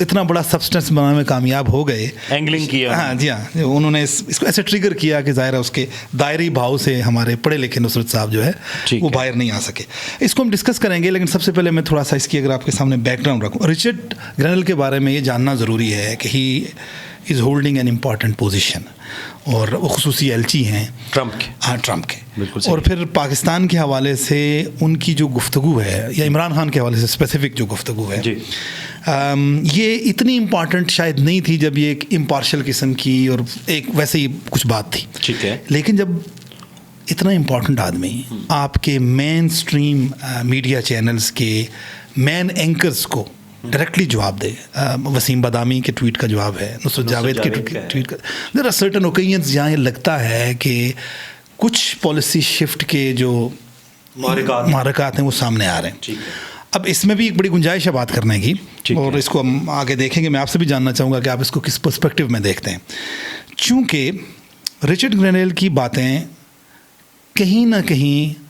اتنا بڑا سبسٹنس بنانے میں کامیاب ہو گئے, اینگلنگ کیا. ہاں جی ہاں, انہوں نے اس کو ایسے ٹریگر کیا کہ ظاہر ہے اس کے دائرئی بھاؤ سے ہمارے پڑھے لکھے نصرت صاحب جو ہے وہ باہر نہیں آ سکے. اس کو ہم ڈسکس کریں گے, لیکن سب سے پہلے میں تھوڑا سا اس کی اگر آپ کے سامنے بیک گراؤنڈ رکھوں, رچرڈ گرینل کے بارے میں یہ جاننا ضروری ہے کہ he is holding an important position, اور وہ خصوصی ایلچی ہیں ٹرمپ کے. ہاں ٹرمپ کے. اور پھر پاکستان کے حوالے سے ان کی جو گفتگو ہے, یا عمران خان کے حوالے سے اسپیسیفک جو گفتگو ہے, یہ اتنی امپارٹنٹ شاید نہیں تھی جب یہ ایک امپارشل قسم کی اور ایک ویسے ہی کچھ بات تھی. ٹھیک ہے. لیکن جب اتنا امپورٹنٹ آدمی آپ کے مین اسٹریم میڈیا چینلز کے مین اینکرز کو ڈائریکٹلی جواب دے, وسیم بادامی کے ٹویٹ کا جواب ہے, نصرت جاوید کے ٹویٹ کا, دیر آر سرٹن اوکیزنز جہاں یہ لگتا ہے کہ کچھ پالیسی شفٹ کے جو محرکات ہیں وہ سامنے آ رہے ہیں. اب اس میں بھی ایک بڑی گنجائش ہے بات کرنے کی, اور اس کو ہم آگے دیکھیں گے. میں آپ سے بھی جاننا چاہوں گا کہ آپ اس کو کس پرسپیکٹیو میں دیکھتے ہیں, چونکہ رچرڈ گرینل کی باتیں کہیں نہ کہیں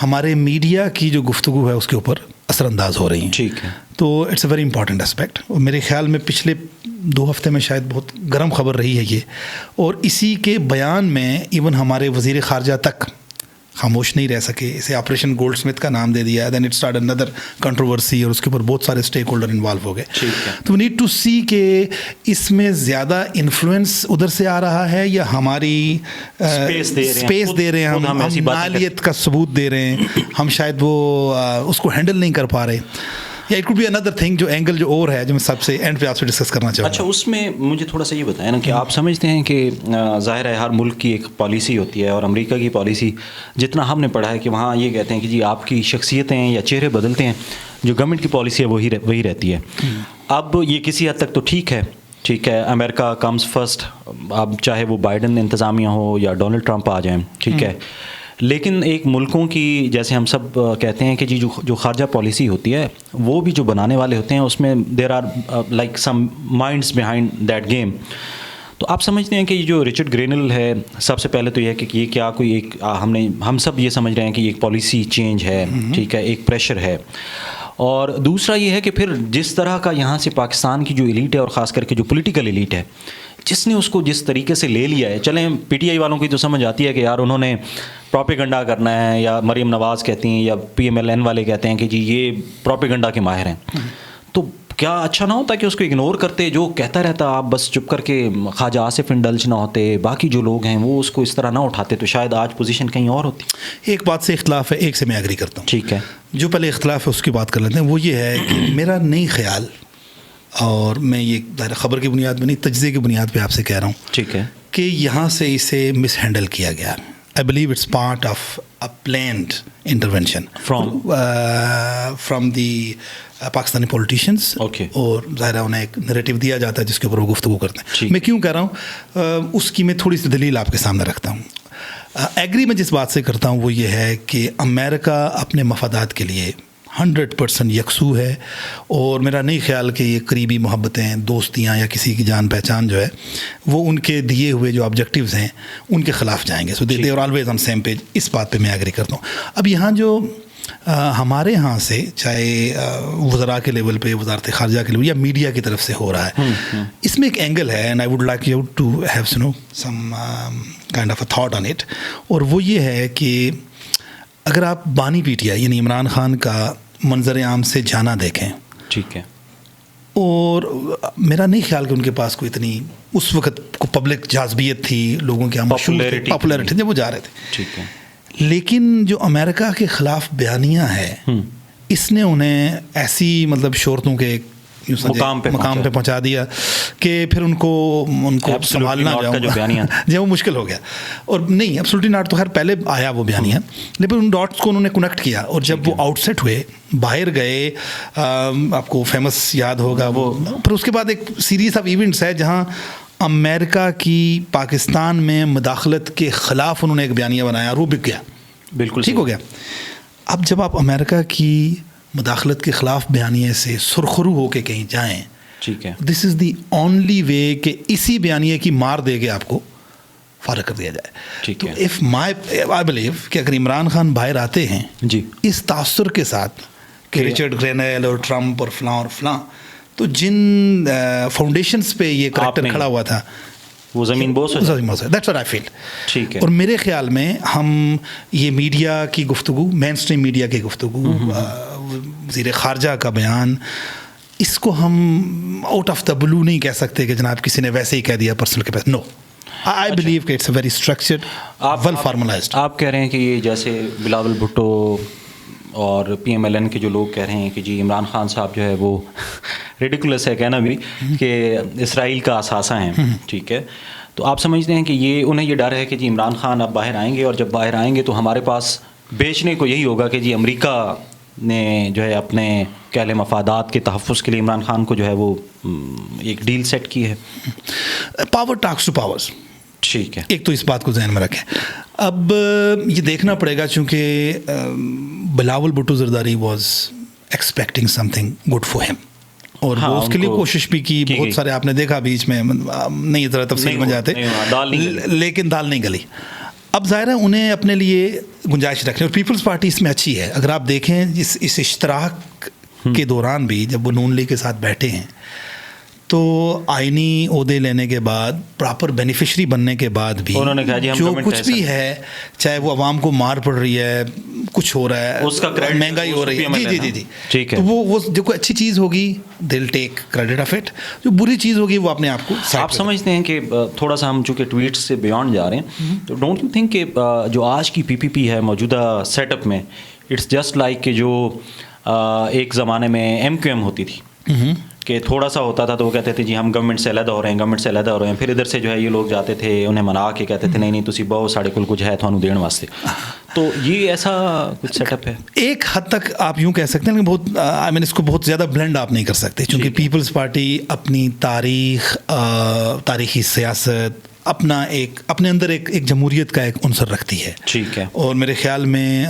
ہمارے میڈیا کی جو گفتگو ہے اس کے اوپر اثر انداز ہو رہی ہیں. ٹھیک ہے. تو it's a very important aspect, اور میرے خیال میں پچھلے 2 ہفتے میں شاید بہت گرم خبر رہی ہے یہ, اور اسی کے بیان میں ایون ہمارے وزیر خارجہ تک خاموش نہیں رہ سکے. اسے آپریشن گولڈ اسمتھ کا نام دے دیا, then it start another controversy, اور اس کے اوپر بہت سارے اسٹیک ہولڈر انوالو ہو گئے. تو نیڈ ٹو سی کہ اس میں زیادہ انفلوئنس ادھر سے آ رہا ہے, یا ہماری اسپیس دے رہے ہیں, ہم مالیت کا ثبوت دے رہے ہیں, ہم شاید وہ اس کو ہینڈل نہیں کر پا رہے, یا it could be another thing جو اینگل جو اور ہے جو میں سب سے اینڈ پہ آپ سے ڈسکس کرنا چاہوں گا. اچھا, اس میں مجھے تھوڑا سا یہ بتائیں نا کہ آپ سمجھتے ہیں کہ ظاہر ہے ہر ملک کی ایک پالیسی ہوتی ہے, اور امریکہ کی پالیسی جتنا ہم نے پڑھا ہے کہ وہاں یہ کہتے ہیں کہ جی آپ کی شخصیتیں یا چہرے بدلتے ہیں, جو گورنمنٹ کی پالیسی ہے وہی رہتی ہے. اب یہ کسی حد تک تو ٹھیک ہے, امریکہ کمز فرسٹ, اب چاہے وہ بائیڈن انتظامیہ ہو یا ڈونلڈ ٹرمپ آ جائیں, ٹھیک ہے, لیکن ایک ملکوں کی جیسے ہم سب کہتے ہیں کہ جی جو خارجہ پالیسی ہوتی ہے وہ بھی جو بنانے والے ہوتے ہیں اس میں there are like some minds behind that game. تو آپ سمجھتے ہیں کہ یہ جو رچرڈ گرینل ہے, سب سے پہلے تو یہ ہے کہ یہ کیا کوئی ایک ہم سب یہ سمجھ رہے ہیں کہ یہ ایک پالیسی چینج ہے, ٹھیک ہے, ایک پریشر ہے, اور دوسرا یہ ہے کہ پھر جس طرح کا یہاں سے پاکستان کی جو ایلیٹ ہے, اور خاص کر کے جو پولیٹیکل ایلیٹ ہے, جس نے اس کو جس طریقے سے لے لیا ہے, چلیں پی ٹی آئی والوں کی تو سمجھ آتی ہے کہ یار انہوں نے پروپیگنڈا کرنا ہے, یا مریم نواز کہتی ہیں یا پی ایم ایل این والے کہتے ہیں کہ جی یہ پروپیگنڈا کے ماہر ہیں, تو کیا اچھا نہ ہوتا کہ اس کو اگنور کرتے, جو کہتا رہتا آپ بس چپ کر کے خواجہ آصف انڈلج نہ ہوتے, باقی جو لوگ ہیں وہ اس کو اس طرح نہ اٹھاتے, تو شاید آج پوزیشن کہیں اور ہوتی. ایک بات سے اختلاف ہے, ایک سے میں ایگری کرتا ہوں. ٹھیک ہے. جو پہلے اختلاف ہے اس کی بات کر لیتے ہیں. وہ یہ ہے کہ میرا نہیں خیال, اور میں یہ خبر کی بنیاد پہ نہیں, تجزیے کی بنیاد پہ آپ سے کہہ رہا ہوں, ٹھیک ہے, کہ یہاں سے اسے مس ہینڈل کیا گیا. I believe it's part of a planned intervention from the Pakistani politicians. اور ظاہر ہے انہیں ایک نریٹو دیا جاتا ہے جس کے اوپر وہ گفتگو کرتے ہیں. میں کیوں کہہ رہا ہوں اس کی میں تھوڑی سی دلیل آپ کے سامنے رکھتا ہوں. ایگری میں جس بات سے کرتا ہوں وہ یہ ہے کہ امریکہ اپنے مفادات کے لیے 100% یکسو ہے, اور میرا نہیں خیال کہ یہ قریبی محبتیں, دوستیاں یا کسی کی جان پہچان جو ہے وہ ان کے دیے ہوئے جو آبجیکٹیوز ہیں ان کے خلاف جائیں گے. So they are always on same page. اس بات پہ میں ایگری کرتا ہوں. اب یہاں جو ہمارے ہاں سے چاہے وزراء کے لیول پہ, وزارت خارجہ کے لیول, یا میڈیا کی طرف سے ہو رہا ہے, اس میں ایک اینگل ہے, and I would like you to have some kind of a thought on it, اور وہ یہ ہے کہ اگر آپ بانی پی ٹی آئی یعنی عمران خان کا منظر عام سے جانا دیکھیں, ٹھیک ہے, اور میرا نہیں خیال کہ ان کے پاس کوئی اتنی اس وقت کو پبلک جاذبیت تھی, لوگوں کے پاپولیرٹی جب وہ جا رہے تھے, ٹھیک ہے, لیکن جو امریکہ کے خلاف بیانیہ ہے اس نے انہیں ایسی مطلب شہرتوں کے مقام پہ پہنچا دیا کہ پھر ان کو سنبھالنا جو مشکل ہو گیا. اور نہیں, ایبسولوٹلی ناٹ تو خیر پہلے آیا وہ بیانیہ, لیکن ان ڈاٹس کو انہوں نے کنیکٹ کیا, اور جب وہ آؤٹ سیٹ ہوئے, باہر گئے, آپ کو فیمس یاد ہوگا وہ, پھر اس کے بعد ایک سیریز آف ایونٹس ہے جہاں امریکہ کی پاکستان میں مداخلت کے خلاف انہوں نے ایک بیانیہ بنایا, اور وہ بک گیا, بالکل ٹھیک ہو گیا. اب جب آپ امریکہ کی مداخلت کے خلاف بیانیے سے سرخرو ہو کے کہیں جائیں, ٹھیک ہے, دس از دی اونلی وے کہ اسی بیانیے کی مار دے کے آپ کو فارغ کر دیا جائے. تو اف آئی بلیو کہ اگر عمران خان باہر آتے ہیں جی اس تاثر کے ساتھ کہ رچرڈ گرینل اور ٹرمپ اور فلاں, تو جن فاؤنڈیشنز پہ یہ کریکٹر کھڑا ہوا تھا وہ زمین بوس ہے. دیٹس واٹ آئی فیل. ٹھیک ہے. اور میرے خیال میں ہم یہ میڈیا کی گفتگو، مین اسٹریم میڈیا کی گفتگو، وزیر خارجہ کا بیان، اس کو ہم آؤٹ آف دا بلو نہیں کہہ سکتے کہ جناب کسی نے ویسے ہی کہہ دیا پرسنل کے پاس. نو، آئی بلیو کہ it's a very structured, well formalised. آپ کہہ رہے ہیں کہ یہ جیسے بلاول بھٹو اور PMLN کے جو لوگ کہہ رہے ہیں کہ جی عمران خان صاحب جو ہے وہ ریڈیکولس ہے کہنا بھی کہ اسرائیل کا اثاثہ ہیں. ٹھیک ہے. تو آپ سمجھتے ہیں کہ انہیں یہ ڈر ہے کہ جی عمران خان اب باہر آئیں گے، اور جب باہر آئیں گے تو ہمارے پاس بیچنے کو یہی ہوگا کہ جی امریکہ نے جو ہے اپنے کہہ لیں مفادات کے تحفظ کے لیے عمران خان کو جو ہے وہ ایک ڈیل سیٹ کی ہے. Power talks to powers. ٹھیک ہے. ایک تو اس بات کو ذہن میں رکھیں. اب یہ دیکھنا پڑے گا چونکہ Bilawal Bhutto Zardari was expecting some thing good for ہم، اور وہ اس کے لیے کوشش بھی کی. بہت سارے آپ نے دیکھا بیچ میں، نہیں ذرا تفصیل میں جاتے، لیکن دال نہیں گلی. اب ظاہر ہے انہیں اپنے لیے گنجائش رکھنے، اور پیپلز پارٹی اس میں اچھی ہے. اگر آپ دیکھیں اس اشتراک کے دوران بھی جب وہ نون لیگ کے ساتھ بیٹھے ہیں تو آئینی عہدے لینے کے بعد، پراپر بینیفیشری بننے کے بعد بھی انہوں نے کہا جی جو کچھ بھی ہے، چاہے وہ عوام کو مار پڑ رہی ہے، کچھ ہو رہا ہے، اس کا کریڈٹ مہنگائی ہو رہی ہے، جی ٹھیک ہے، تو وہ جو کوئی اچھی چیز ہوگی دل ٹیک کریڈٹ آف اٹ، جو بری چیز ہوگی وہ اپنے آپ کو. آپ سمجھتے ہیں کہ تھوڑا سا ہم چونکہ ٹویٹس سے بیانڈ جا رہے ہیں، تو ڈونٹ یو تھنک کہ جو آج کی PPP ہے موجودہ سیٹ اپ میں، اٹس جسٹ لائک کہ جو ایک زمانے میں MQM ہوتی تھی، کہ تھوڑا سا ہوتا تھا تو وہ کہتے تھے جی ہم گورنمنٹ سے علیحدہ ہو رہے ہیں، گورنمنٹ سے علیحدہ ہو رہے ہیں، پھر ادھر سے جو ہے یہ لوگ جاتے تھے انہیں منا کے کہتے تھے نہیں تسی بہو ساڑھے کچھ ہے تھانوں دین واسطے. تو یہ ایسا کچھ سیٹ اپ ہے. ایک حد تک آپ یوں کہہ سکتے ہیں، لیکن بہت آئی مین اس کو بہت زیادہ بلینڈ آپ نہیں کر سکتے، کیونکہ پیپلز پارٹی اپنی تاریخی سیاست، اپنے اندر ایک جمہوریت کا ایک عنصر رکھتی ہے. ٹھیک ہے. اور میرے خیال میں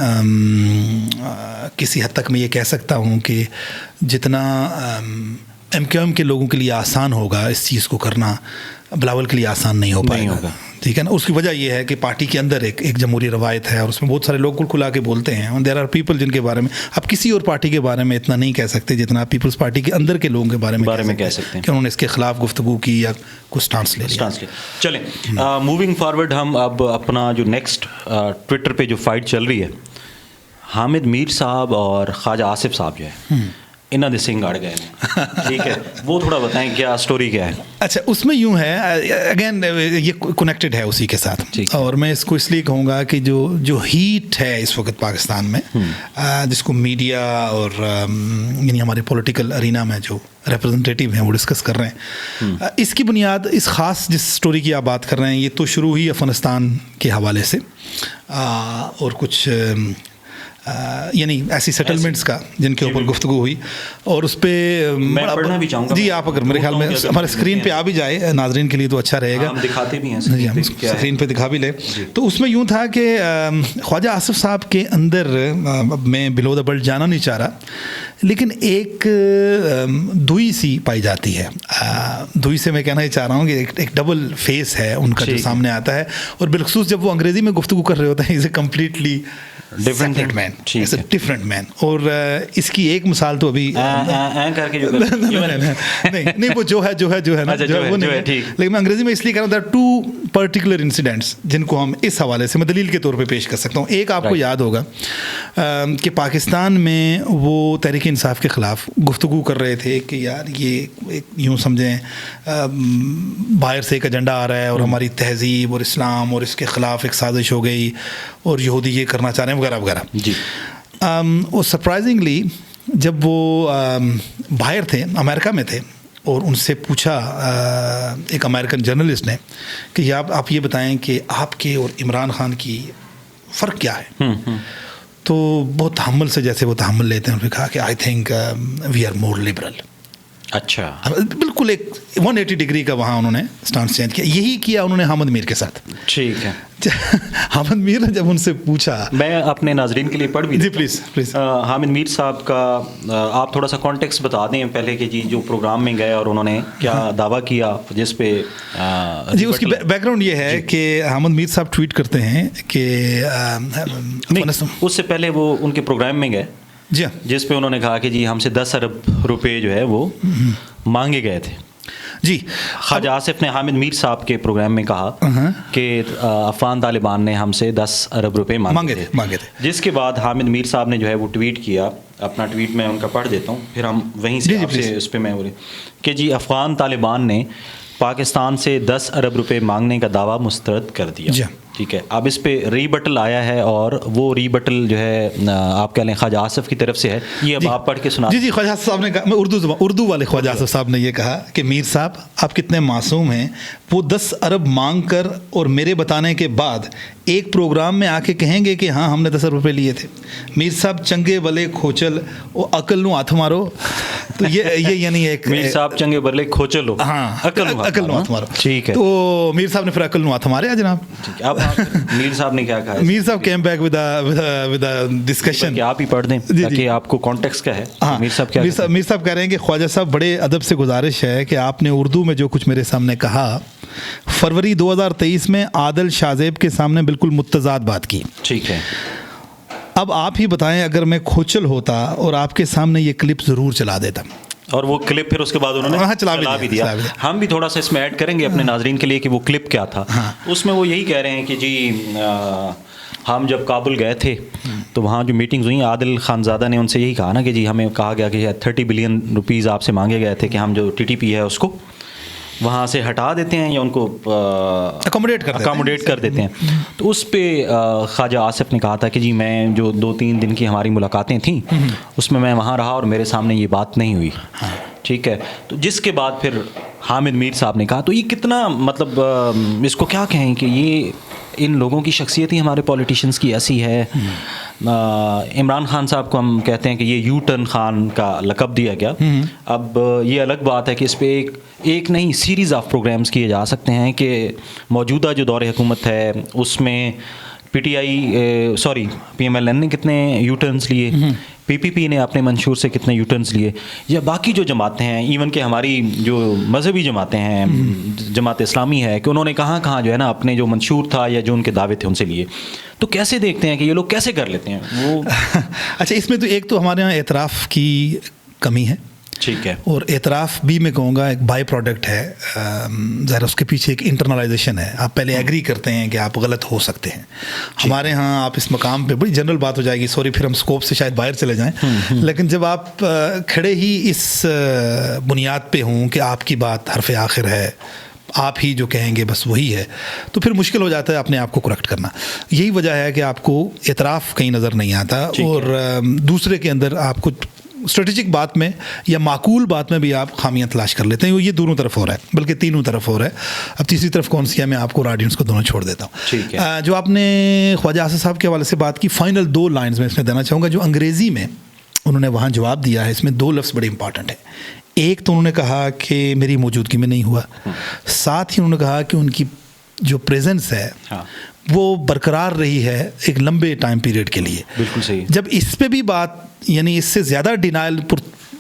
کسی حد تک میں یہ کہہ سکتا ہوں کہ جتنا MQM کے لوگوں کے لیے آسان ہوگا اس چیز کو کرنا، بلاول کے لیے آسان نہیں ہو پائے گا. ٹھیک ہے نا. اس کی وجہ یہ ہے کہ پارٹی کے اندر ایک جمہوری روایت ہے، اور اس میں بہت سارے لوگ کھلا کے بولتے ہیں. دیر آر پیپل جن کے بارے میں آپ کسی اور پارٹی کے بارے میں اتنا نہیں کہہ سکتے جتنا آپ پیپلز پارٹی کے اندر کے لوگوں کے بارے میں کہہ سکتے ہیں کہ انہوں نے اس کے خلاف گفتگو کی یا کچھ سٹانس لے لیا. چلیں موونگ فارورڈ، ہم اب اپنا جو نیکسٹ ٹویٹر پہ جو فائٹ چل رہی ہے، حامد میر صاحب اور خواجہ آصف صاحب جو ہے انہاں دے سنگ اڑ گئے ہیں. ٹھیک ہے، وہ تھوڑا بتائیں کیا سٹوری کیا ہے. اچھا، اس میں یوں ہے، اگین یہ کنیکٹڈ ہے اسی کے ساتھ، اور میں اس کو اس لیے کہوں گا کہ جو ہیٹ ہے اس وقت پاکستان میں، جس کو میڈیا اور یعنی ہمارے پولیٹیکل ارینا میں جو ریپرزنٹیٹیو ہیں وہ ڈسکس کر رہے ہیں، اس کی بنیاد اس خاص جس سٹوری کی آپ بات کر رہے ہیں، یہ تو شروع ہوئی افغانستان کے حوالے سے، اور کچھ یعنی ایسی سیٹلمنٹس کا جن کے اوپر گفتگو ہوئی، اور اس پہ میں پڑھنا بھی چاہوں گا. جی آپ اگر میرے خیال میں ہمارے اسکرین پہ آ بھی جائے ناظرین کے لیے تو اچھا رہے گا. ہم دکھاتے بھی ہیں جی، ہم اسکرین پہ دکھا بھی لیں. تو اس میں یوں تھا کہ خواجہ آصف صاحب کے اندر، میں بلو دا بیلٹ جانا نہیں چاہ رہا، لیکن ایک دوئی سی پائی جاتی ہے. دوئی سے میں کہنا یہ چاہ رہا ہوں کہ ایک ڈبل فیس ہے ان کا جو سامنے آتا ہے، اور بالخصوص جب وہ انگریزی میں گفتگو کر رہے ہوتے ہیں، is a completely different man, different man. اور اس کی ایک مثال تو ابھی نہیں، وہ جو ہے نا، وہ نہیں، لیکن میں انگریزی میں اس لیے کہہ رہا ہوں، ٹو پرٹیکولر انسیڈنٹس جن کو ہم اس حوالے سے میں دلیل کے طور پہ پیش کر سکتا ہوں. ایک آپ کو یاد ہوگا کہ پاکستان میں وہ تحریک انصاف کے خلاف گفتگو کر رہے تھے کہ یار یہ یوں سمجھیں باہر سے ایک ایجنڈا آ رہا ہے، اور ہماری تہذیب اور اسلام اور اس کے خلاف ایک سازش ہو گئی، اور یہودی یہ کرنا چاہ رہے ہیں وغیرہ وغیرہ. جی. اور سرپرائزنگلی جب وہ باہر تھے، امریکہ میں تھے، اور ان سے پوچھا ایک امریکن جرنلسٹ نے کہ آپ یہ بتائیں کہ آپ کے اور عمران خان کی فرق کیا ہے، تو بہت تحمل سے جیسے وہ تحمل لیتے ہیں، انہوں نے کہا کہ I think we are more liberal. اچھا، بالکل ایک 180 ڈگری کا وہاں انہوں نے سٹانس چینج کیا. یہی کیا انہوں نے حامد میر کے ساتھ. ٹھیک ہے. حامد میر نے جب ان سے پوچھا، میں اپنے ناظرین کے لیے پڑھ بھی، جی پلیز. حامد میر صاحب کا آپ تھوڑا سا کانٹیکسٹ بتا دیں پہلے کہ جی جو پروگرام میں گئے اور انہوں نے کیا دعویٰ کیا جس پہ. جی اس کی بیک گراؤنڈ یہ ہے کہ حامد میر صاحب ٹویٹ کرتے ہیں کہ اس سے پہلے وہ ان کے پروگرام میں گئے، جی، جس پہ انہوں نے کہا کہ جی ہم سے 10 ارب روپے جو ہے وہ مانگے گئے تھے. جی خواجہ آصف نے حامد میر صاحب کے پروگرام میں کہا کہ افغان طالبان نے ہم سے 10 ارب روپے مانگے تھے, جس کے بعد حامد میر صاحب نے جو ہے وہ ٹویٹ کیا. اپنا ٹویٹ میں ان کا پڑھ دیتا ہوں, پھر ہم وہیں سے آپ سے اس پہ میں بولے کہ جی افغان طالبان نے پاکستان سے 10 ارب روپے مانگنے کا دعویٰ مسترد کر دیا. ٹھیک ہے, اب اس پہ ری بٹل آیا ہے اور وہ ری بٹل جو ہے آپ کہہ لیں خواجہ آصف کی طرف سے ہے. یہ اب آپ پڑھ کے سنا. جی خواجہ آصف صاحب نے کہا, میں اردو والے خواجہ آصف صاحب نے یہ کہا کہ میر صاحب آپ کتنے معصوم ہیں, وہ 10 ارب مانگ کر اور میرے بتانے کے بعد ایک پروگرام میں آ کے کہیں گے کہ ہاں ہم نے 10 ارب روپے لیے تھے. میر صاحب چنگے بلے کھوچل وہ عقل نو ہاتھ مارو. تو یہ یعنی ایک میر صاحب چنگے بلے کھوچل ہو, ہاں عقل نو ہاتھ مارو. ٹھیک ہے, تو میر صاحب نے پھر عقل نو ہاتھ مارے جناب. اب میر صاحب نے کیا کہا؟ میر صاحب کیم بیک ود ڈسکشن کہ آپ ہی پڑھ دیں تاکہ آپ کو کانٹیکسٹ کیا ہے. میر صاحب کیا میر صاحب کہہ رہے ہیں کہ خواجہ صاحب بڑے ادب سے گزارش ہے کہ آپ نے اردو میں جو کچھ میرے سامنے کہا فروری 2023 میں عادل شاہ کے سامنے بالکل متضاد بات کی. ٹھیک ہے, اب آپ ہی بتائیں اگر میں کھوچل ہوتا اور آپ کے سامنے یہ کلپ ضرور چلا دیتا. اور وہ کلپ پھر اس کے بعد انہوں نے چلا بھی دیا. ہم بھی تھوڑا سا اس میں ایڈ کریں گے اپنے ناظرین کے لیے کہ وہ کلپ کیا تھا. اس میں وہ یہی کہہ رہے ہیں کہ جی ہم جب کابل گئے تھے تو وہاں جو میٹنگز ہوئیں عادل خانزادہ نے ان سے یہی کہا نا کہ جی ہمیں کہا گیا کہ 30 بلین روپیز آپ سے مانگے گئے تھے کہ ہم جو TTP ہے اس کو وہاں سے ہٹا دیتے ہیں یا ان کو اکاموڈیٹ کر دیتے ہیں. تو اس پہ خواجہ آصف نے کہا تھا کہ جی میں جو 2-3 دن کی ہماری ملاقاتیں تھیں اس میں وہاں رہا اور میرے سامنے یہ بات نہیں ہوئی. ٹھیک ہے, تو جس کے بعد پھر حامد میر صاحب نے کہا. تو یہ کتنا مطلب اس کو کیا کہیں کہ یہ ان لوگوں کی شخصیت ہی ہمارے پولیٹیشنز کی ایسی ہے. عمران خان صاحب کو ہم کہتے ہیں کہ یہ یو ٹرن خان کا لقب دیا گیا. اب یہ الگ بات ہے کہ اس پہ ایک نہیں سیریز آف پروگرامز کیے جا سکتے ہیں کہ موجودہ جو دور حکومت ہے اس میں PMLN نے کتنے یو ٹرنز لیے, PPP نے اپنے منشور سے کتنے یو ٹرنز لیے, یا باقی جو جماعتیں ہیں ایون کہ ہماری جو مذہبی جماعتیں ہیں جماعت اسلامی ہے کہ انہوں نے کہاں کہاں جو ہے نا اپنے جو منشور تھا یا جو ان کے دعوے تھے ان سے لیے. تو کیسے دیکھتے ہیں کہ یہ لوگ کیسے کر لیتے ہیں وہ؟ اچھا, اس میں تو ایک تو ہمارے یہاں اعتراف کی کمی ہے. ٹھیک ہے, اور اعتراف بھی میں کہوں گا ایک بائی پروڈکٹ ہے. ظاہر اس کے پیچھے ایک انٹرنلائزیشن ہے. آپ پہلے ایگری کرتے ہیں کہ آپ غلط ہو سکتے ہیں. ہمارے ہاں آپ اس مقام پہ بڑی جنرل بات ہو جائے گی, سوری پھر ہم اسکوپ سے شاید باہر چلے جائیں, لیکن جب آپ کھڑے ہی اس بنیاد پہ ہوں کہ آپ کی بات حرف آخر ہے, آپ ہی جو کہیں گے بس وہی ہے, تو پھر مشکل ہو جاتا ہے اپنے آپ کو کریکٹ کرنا. یہی وجہ ہے کہ آپ کو اعتراف کہیں نظر نہیں آتا اور دوسرے کے اندر آپ کو اسٹریٹجک بات میں یا معقول بات میں بھی آپ خامیاں تلاش کر لیتے ہیں. یہ دونوں طرف ہو رہا ہے, بلکہ تینوں طرف ہو رہا ہے. اب تیسری طرف کون سی ہے میں آپ کو اور آڈینس کو دونوں چھوڑ دیتا ہوں. جو آپ نے خواجہ آصف صاحب کے حوالے سے بات کی, فائنل 2 لائنز میں اس میں دینا چاہوں گا جو انگریزی میں انہوں نے وہاں جواب دیا ہے. اس میں 2 لفظ بڑے امپارٹنٹ ہیں. ایک تو انہوں نے کہا کہ میری موجودگی میں نہیں ہوا, ساتھ ہی انہوں نے کہا کہ ان کی جو پریزنس ہے وہ برقرار رہی ہے ایک لمبے ٹائم پیریڈ کے لیے. بالکل صحیح. جب اس پہ بھی بات یعنی اس سے زیادہ ڈینائل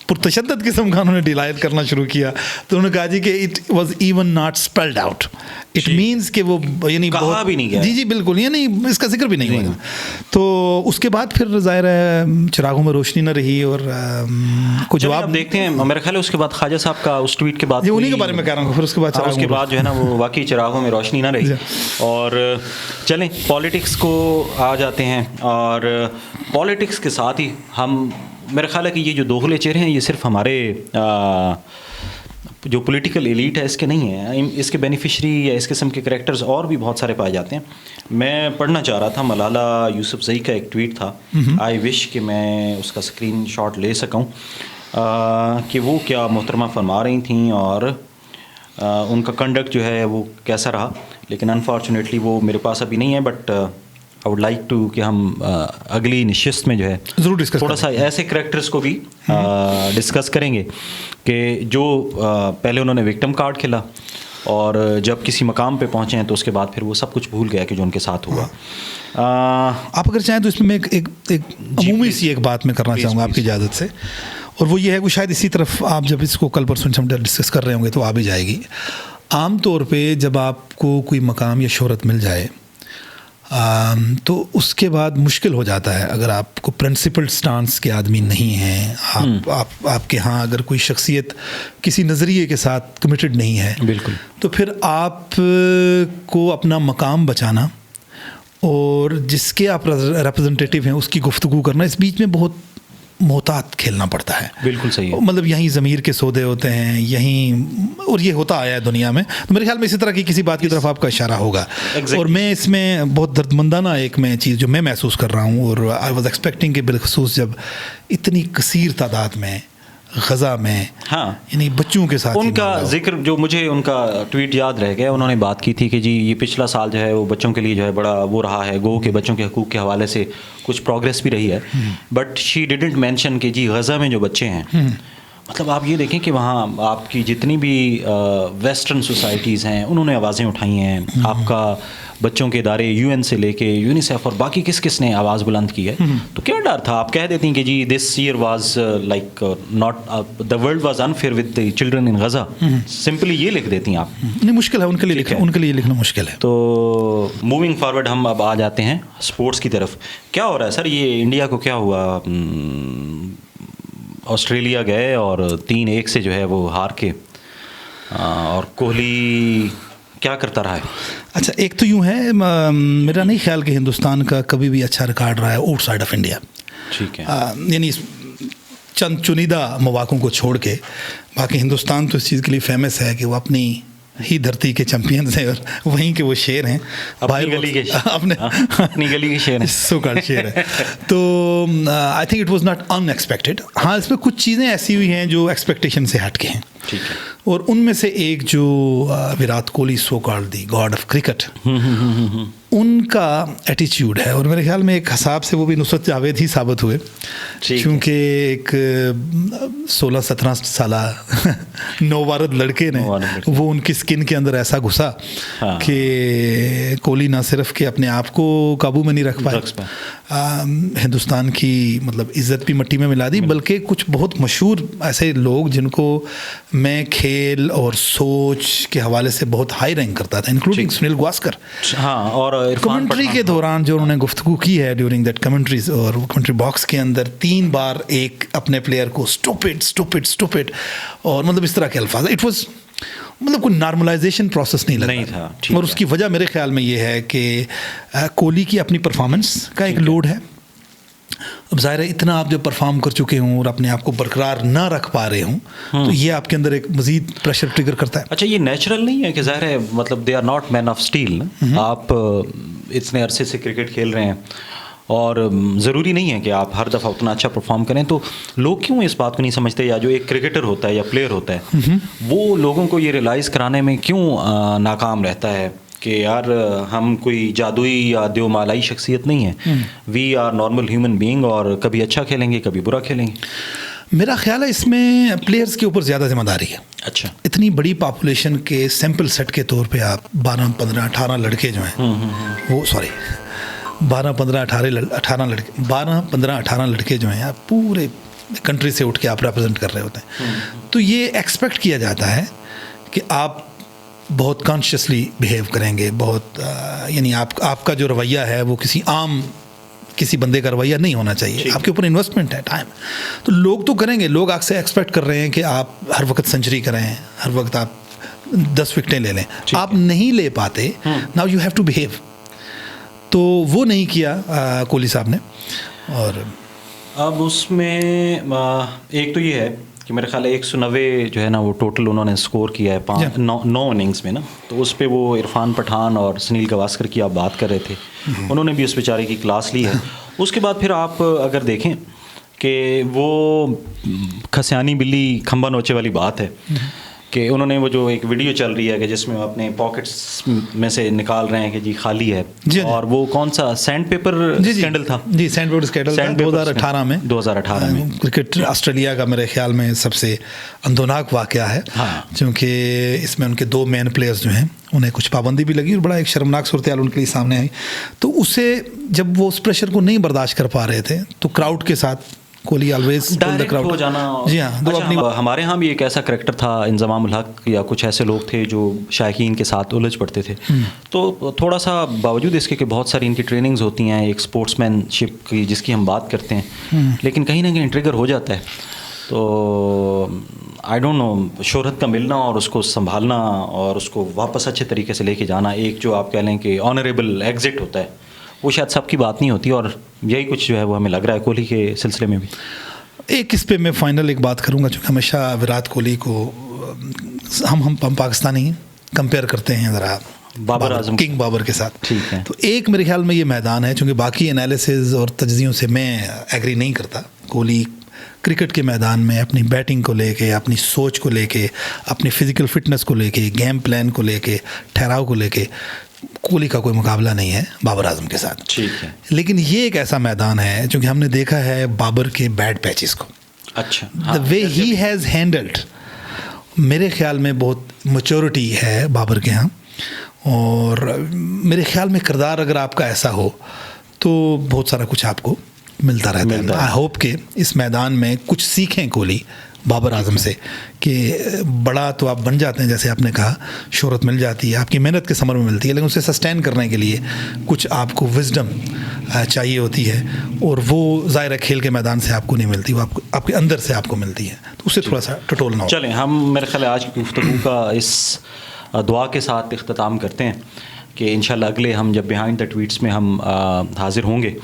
پرتشدد قسم کا انہوں نے ڈیلائر کرنا شروع کیا تو انہوں نے کہا جی کہ it was even not spelled out. It means کہ وہ یعنی کہا بھی نہیں گیا. جی بالکل, یعنی اس کا ذکر بھی نہیں ہوا. تو اس کے بعد پھر ظاہر ہے چراغوں میں روشنی نہ رہی اور کوئی جواب دیکھتے ہیں. میرا خیال ہے اس کے بعد خواجہ صاحب کا اس ٹویٹ کے بعد یہ انہیں کے بارے میں کہہ رہا ہوں. پھر اس کے بعد جو ہے نا وہ واقعی چراغوں میں روشنی نہ رہی. اور چلیں پالیٹکس کو آ جاتے ہیں, اور پالیٹکس کے ساتھ ہی ہم میرا خیال ہے کہ یہ جو دوغلے چہرے ہیں یہ صرف ہمارے جو پولیٹیکل ایلیٹ ہے اس کے نہیں ہیں, اس کے بینیفیشری یا اس قسم کے کریکٹرز اور بھی بہت سارے پائے جاتے ہیں. میں پڑھنا چاہ رہا تھا ملالہ یوسفزئی کا ایک ٹویٹ تھا, آئی وش کہ میں اس کا اسکرین شاٹ لے سکوں کہ وہ کیا محترمہ فرما رہی تھیں اور ان کا کنڈکٹ جو ہے وہ کیسا رہا. لیکن انفارچونیٹلی وہ میرے پاس ابھی نہیں ہے, but I would like to کہ ہم اگلی نشست میں جو ہے ضرور ڈسکس تھوڑا سا ایسے کریکٹرز کو بھی ڈسکس کریں گے کہ جو پہلے انہوں نے وکٹم کارڈ کھیلا اور جب کسی مقام پہ پہنچے ہیں تو اس کے بعد پھر وہ سب کچھ بھول گیا کہ جو ان کے ساتھ ہوا. آپ اگر چاہیں تو اس میں ایک عمومی سی ایک بات میں کرنا چاہوں گا آپ کی اجازت سے, اور وہ یہ ہے کہ شاید اسی طرف آپ جب اس کو کل پرسوں ہم ڈسکس کر رہے ہوں گے تو آ بھی جائے گی. عام طور پہ جب آپ کو کوئی مقام یا شہرت مل جائے تو اس کے بعد مشکل ہو جاتا ہے اگر آپ کو پرنسپل سٹانس کے آدمی نہیں ہیں, آپ کے ہاں اگر کوئی شخصیت کسی نظریے کے ساتھ کمیٹڈ نہیں ہے, بالکل, تو پھر آپ کو اپنا مقام بچانا اور جس کے آپ ریپرزنٹیٹیو ہیں اس کی گفتگو کرنا, اس بیچ میں بہت محتاط کھیلنا پڑتا ہے. بالکل صحیح ہے. مطلب یہیں ضمیر کے سودے ہوتے ہیں یہیں, اور یہ ہوتا آیا ہے دنیا میں. تو میرے خیال میں اسی طرح کی کسی بات کی طرف آپ کا اشارہ ہوگا. اور میں اس میں بہت دردمندانہ ایک میں چیز جو میں محسوس کر رہا ہوں, اور آئی واز ایکسپیکٹنگ کہ بالخصوص جب اتنی کثیر تعداد میں غزہ میں, ہاں, یعنی بچوں کے ساتھ ان کا ذکر, جو مجھے ان کا ٹویٹ یاد رہ گیا, انہوں نے بات کی تھی کہ جی یہ پچھلا سال جو ہے وہ بچوں کے لیے جو ہے بڑا وہ رہا ہے, گو کہ بچوں کے حقوق کے حوالے سے کچھ پروگریس بھی رہی ہے, بٹ شی ڈیڈنٹ مینشن کہ جی غزہ میں جو بچے ہیں, مطلب آپ یہ دیکھیں کہ وہاں آپ کی جتنی بھی ویسٹرن سوسائٹیز ہیں انہوں نے آوازیں اٹھائی ہیں, آپ کا بچوں کے ادارے UN سے لے کے یونیسیف اور باقی کس نے آواز بلند کی ہے. تو کیا ڈر تھا؟ آپ کہہ دیتی ہیں کہ جی this year was like not the world was unfair with the children in Gaza, simply یہ لکھ دیتی ہیں آپ. نہیں, مشکل ہے ان کے لیے لکھنا مشکل ہے. تو موونگ فارورڈ ہم اب آ جاتے ہیں اسپورٹس کی طرف. کیا ہو رہا ہے سر, یہ انڈیا کو کیا ہوا؟ آسٹریلیا گئے اور 3-1 سے جو ہے وہ ہار کے, اور کوہلی کیا کرتا رہا ہے؟ اچھا, ایک تو یوں ہے, میرا نہیں خیال کہ ہندوستان کا کبھی بھی اچھا ریکارڈ رہا ہے آؤٹ سائڈ آف انڈیا. ٹھیک ہے, یعنی چند چنیدہ مواقعوں کو چھوڑ کے باقی ہندوستان تو اس چیز کے لیے فیمس ہے کہ وہ اپنی ہی دھرتی کے چیمپئنز ہیں اور وہیں کے وہ شیر ہیں, اپنی گلی کے شیر ہیں, سو کالڈ شیر ہے. تو I think it was not in expected. ہاں, اس میں کچھ چیزیں ایسی ہوئی ہیں جو ایکسپیکٹیشن سے ہٹ کے ہیں. ٹھیک ہے, اور ان میں سے ایک جو Virat Kohli, so called the god of cricket, ان کا ایٹیچیوڈ ہے, اور میرے خیال میں ایک حساب سے وہ بھی نصرت جاوید ہی ثابت ہوئے, کیونکہ ایک 16-17 سالہ نوبارد لڑکے نے وہ ان کی اسکن کے اندر ایسا گھسا کہ کوہلی نہ صرف کہ اپنے آپ کو قابو میں نہیں رکھ پائے, ہندوستان کی مطلب عزت بھی مٹی میں ملا دی, بلکہ کچھ بہت مشہور ایسے لوگ جن کو میں کھیل اور سوچ کے حوالے سے بہت ہائی رینک کرتا تھا, انکلوڈنگ سنیل گواسکر. ہاں, اور کمنٹری کے دوران جو انہوں نے گفتگو کی ہے ڈیورنگ دیٹ کمنٹریز, اور کمنٹری باکس کے اندر 3 بار ایک اپنے پلیئر کو اسٹوپڈ اور مطلب اس طرح کے الفاظ, اٹ واز مطلب کوئی نارملائزیشن پروسیس نہیں تھا. اور اس کی وجہ میرے خیال میں یہ ہے کہ کوہلی کی اپنی پرفارمنس کا ایک لوڈ ہے. اب ظاہر ہے اتنا آپ جب پرفارم کر چکے ہوں اور اپنے آپ کو برقرار نہ رکھ پا رہے ہوں تو یہ آپ کے اندر ایک مزید پریشر ٹریگر کرتا ہے. اچھا, یہ نیچرل نہیں ہے کہ ظاہر ہے مطلب they are not man of steel, آپ اتنے عرصے سے کرکٹ کھیل رہے ہیں اور ضروری نہیں ہے کہ آپ ہر دفعہ اتنا اچھا پرفارم کریں, تو لوگ کیوں اس بات کو نہیں سمجھتے, یا جو ایک کرکٹر ہوتا ہے یا پلیئر ہوتا ہے وہ لوگوں کو یہ ریلائز کرانے میں کیوں ناکام رہتا ہے کہ یار ہم کوئی جادوئی یا دیو مالائی شخصیت نہیں ہے, we are normal human being, اور کبھی اچھا کھیلیں گے کبھی برا کھیلیں گے. میرا خیال ہے اس میں پلیئرز کے اوپر زیادہ ذمہ داری ہے. اچھا, اتنی بڑی پاپولیشن کے سیمپل سیٹ کے طور پہ آپ 12, 15, 18 لڑکے جو ہیں وہ 12, 15, 18 لڑکے جو ہیں آپ پورے کنٹری سے اٹھ کے آپ ریپرزینٹ کر رہے ہوتے ہیں, تو یہ ایکسپیکٹ کیا جاتا ہے کہ آپ بہت کانشیسلی بیہیو کریں گے, بہت یعنی آپ کا جو رویہ ہے وہ کسی بندے کا رویہ نہیں ہونا چاہیے. آپ کے اوپر انویسٹمنٹ ہے, ٹائم, تو لوگ تو کریں گے, لوگ آپ سے ایکسپیکٹ کر رہے ہیں کہ آپ ہر وقت سنچری کریں, ہر وقت آپ 10 وکٹیں لے لیں, آپ نہیں لے پاتے, now you have to behave. تو وہ نہیں کیا کوہلی صاحب نے. اور اب اس میں ایک تو یہ ہے کہ میرے خیال ہے 190 جو ہے نا وہ ٹوٹل انہوں نے اسکور کیا ہے 9 اننگز میں نا, تو اس پہ وہ عرفان پٹھان اور سنیل گواسکر کی آپ بات کر رہے تھے, انہوں نے بھی اس بیچارے کی کلاس لی ہے. اس کے بعد پھر آپ اگر دیکھیں کہ وہ کھسیانی بلی کھمبا نوچے والی بات ہے کہ انہوں نے وہ جو ایک ویڈیو چل رہی ہے کہ جس میں وہ اپنے پاکٹس میں سے نکال رہے ہیں کہ جی خالی ہے, اور وہ کون سا سینڈ پیپر اسکینڈل تھا, سینڈ پیپر اسکینڈل 2018 میں کرکٹ آسٹریلیا کا میرے خیال میں سب سے اندوناک واقعہ ہے, کیونکہ اس میں ان کے 2 مین پلیئرز جو ہیں انہیں کچھ پابندی بھی لگی اور بڑا ایک شرمناک صورتحال ان کے لیے سامنے آئی. تو اسے جب وہ اس پریشر کو نہیں برداشت کر پا رہے تھے تو کراؤڈ کے ساتھ کوہلی آلویز ڈائریکٹ ہو جانا. جی ہاں. ہمارے ہاں بھی ایک ایسا کریکٹر تھا انضمام الحق یا کچھ ایسے لوگ تھے جو شائقین کے ساتھ الجھ پڑتے تھے. تو تھوڑا سا باوجود اس کے کہ بہت ساری ان کی ٹریننگز ہوتی ہیں ایک اسپورٹس مین شپ کی جس کی ہم بات کرتے ہیں, لیکن کہیں نہ کہیں ٹریگر ہو جاتا ہے. تو آئی ڈونٹ نو, شہرت کا ملنا اور اس کو سنبھالنا اور اس کو واپس اچھے طریقے سے لے کے جانا, ایک جو آپ کہہ لیں کہ آنریبل ایگزٹ ہوتا ہے, وہ شاید سب کی بات نہیں ہوتی, اور یہی کچھ جو ہے وہ ہمیں لگ رہا ہے کوہلی کے سلسلے میں بھی. ایک اس پہ میں فائنل ایک بات کروں گا, چونکہ ہمیشہ وراٹ کوہلی کو ہم پاکستانی کمپیئر کرتے ہیں ذرا بابر اعظم, کنگ بابر کے ساتھ. ٹھیک ہے. تو ایک میرے خیال میں یہ میدان ہے, چونکہ باقی انالیسز اور تجزیوں سے میں ایگری نہیں کرتا. کوہلی کرکٹ کے میدان میں اپنی بیٹنگ کو لے کے, اپنی سوچ کو لے کے, اپنی فزیکل فٹنس کو لے کے, گیم پلان کو لے کے, ٹھہراؤ کو لے کے, کوہلی کا کوئی مقابلہ نہیں ہے بابر اعظم کے ساتھ. ٹھیک ہے. لیکن یہ ایک ایسا میدان ہے چونکہ ہم نے دیکھا ہے بابر کے بیڈ پیچز کو, اچھا, دا وے ہی ہیز ہینڈلڈ, میرے خیال میں بہت میچورٹی ہے بابر کے ہاں. اور میرے خیال میں کردار اگر آپ کا ایسا ہو تو بہت سارا کچھ آپ کو ملتا رہتا ہے. آئی ہوپ کہ اس میدان میں کچھ سیکھیں کوہلی بابر اعظم سے, کہ بڑا تو آپ بن جاتے ہیں جیسے آپ نے کہا, شہرت مل جاتی ہے, آپ کی محنت کے ثمر میں ملتی ہے, لیکن اسے سسٹین کرنے کے لیے کچھ آپ کو وزڈم چاہیے ہوتی ہے, اور وہ ظاہر کھیل کے میدان سے آپ کو نہیں ملتی, وہ آپ کے اندر سے آپ کو ملتی ہے. تو اسے تھوڑا سا ٹٹولنا ہو. چلیں ہم میرے خیال آج کی گفتگو کا اس دعا کے ساتھ اختتام کرتے ہیں کہ انشاءاللہ اگلے ہم جب بیہائنڈ دا ٹویٹس میں ہم حاضر ہوں گے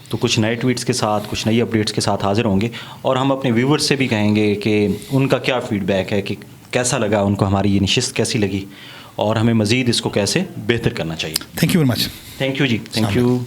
تو کچھ نئے ٹویٹس کے ساتھ, کچھ نئی اپڈیٹس کے ساتھ حاضر ہوں گے, اور ہم اپنے ویورز سے بھی کہیں گے کہ ان کا کیا فیڈ بیک ہے, کہ کیسا لگا ان کو ہماری یہ نشست, کیسی لگی, اور ہمیں مزید اس کو کیسے بہتر کرنا چاہیے. Thank you very much. Thank you ji, thank you.